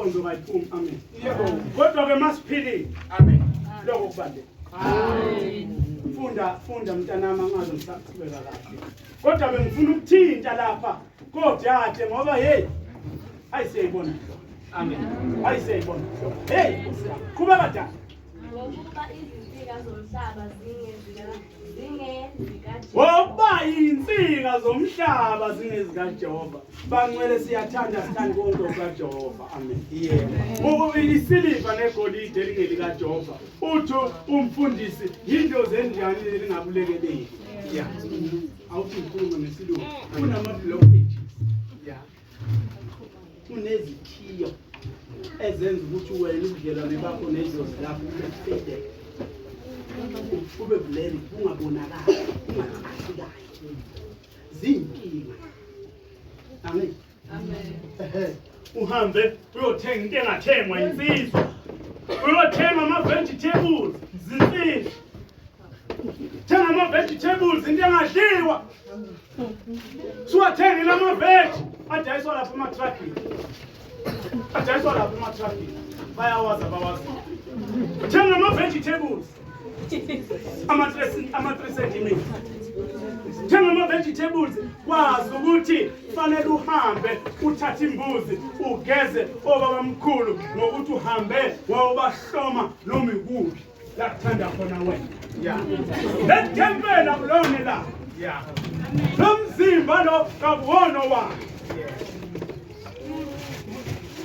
inkonzo kayiphumi. Amen. Yebo. Kodwa ke masiphilile. Amen. Lokho kubandle. Amen. Funda mntanami angazi ngisaqhubeka kahle. Kodwa bengifuna ukuthinta lapha kodade ngoba hey ayiseyibona. Amen. Ayiseyibona. Hey, qhubeka dad. Ngokuba izinsika zomhlaba Ngoba insika zomhlaba zingezika Jehova. Bangcwele siyathanda sithanda konke kaJehova. Amen. Yebo. Isiliva negolide elingelika Jehova. Uthu umfundisi into zenjani elingabulekeleki. Yeah. Awuthi ukhuluma ngesilungu. Kunama blockages. Yeah. Kunezithiyo ezenza ukuthi wena ubudlelwane bakho nezo zilapho ufede. Ube blurry ungabonakala ungaqhakazi. Zinkinga. Amen. Amen. Uhambe uyothenga into engathengwa insizwa. Uyothenga ama vegetables zinsizwa. Thenga ama vegetables into engadliwa. Suwathenga lama veg adayiswa lapha ema-truckini. Adayiswa lapha ema-truckini. Bayawazi abawazi. Thenga ama vegetables. Ama 3 centimeters. Thenga ama vegetables kwazi ukuthi fanele uhambe uthathe imbuzi ugeze obabamkhulu ngokuthi uhambe wayobahloma noma ikuphi la kuthanda khona wena. Yeah. Lethempela kulona la. Yeah. Nomzimba lo kabuhono wakhe.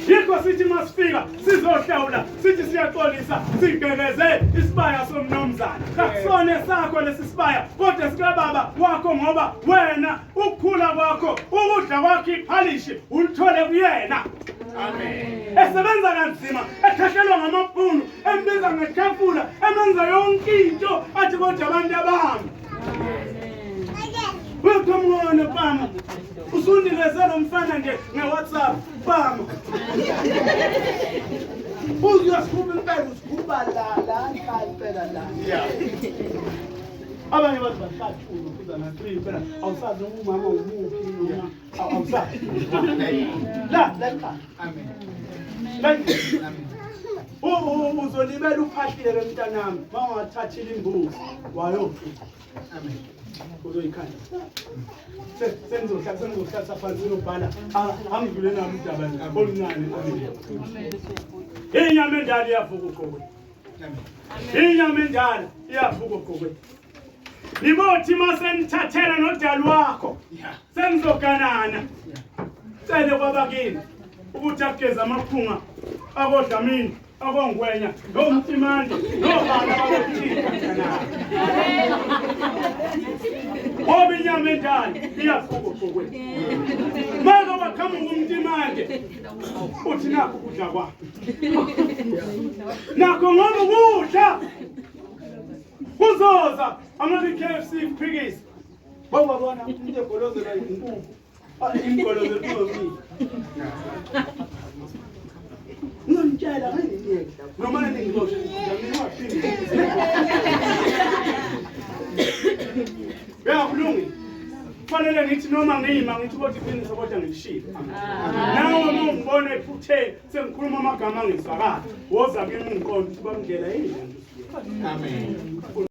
Yikho sithi masifika sizohlawula sithi siyaxolisa sigegeze isibaya somnomzana akusone sakho lesi sibaya kodwa sika baba wakho ngoba wena ukukhula kwakho ukudla kwakho iphalishi ulithole kuyena. Amen. Esebenza kanzima ekhahlelwa ngamabhunu embiza ngekhafula emenza yonke into athi kodwa abantu abami. Welcome on Bama. Usundivezela umfana nge-WhatsApp Bama. Uziyasikhupha impela usikhupha la impela la. Yeah. Abanye bathi bahlathula kuza na3 impela awusazi umama umuphi noma awusazi. La ekhaya. Amen. Amen. Uzolibela uphahlile ke mntanami mawungathathile imbuzi wayofika. Amen. Uzoyikhanda. Sengizohlala phansi nobhala angidlule nami udaba oluncane. Amen. Inyama endala iyavuka uqoqwe. Amen. Inyama endala iyavuka uqoqwe. Libothi masenithathela nodali wakho. Sengizoganana. Cele kwabakini ukuthi akugeza amaphunga akodlamini akongwenya nomtimande nobana bakuthika. Ngoba inyama endala iyavuka uqoqwe. Maka waqhamuka umtimande uthi nakho ukudla kwakho. Nakho ngoba ukudla uzoza ama-KFC phikisi. Bawubona into egolozela inkukhu. Ingolozela inkukhu. Ngomtshela ngene noma ningiboshe ngizamina waphinde. Yakulungi. Fanele ngithi noma ngiyima ngithi kodwa iqiniso kodwa ngilishilo. Nawe uma ungibona ephuthe sengikhuluma amagama angisakala woza kimi ungiqonda ukuthi bangidlela yini. Amen.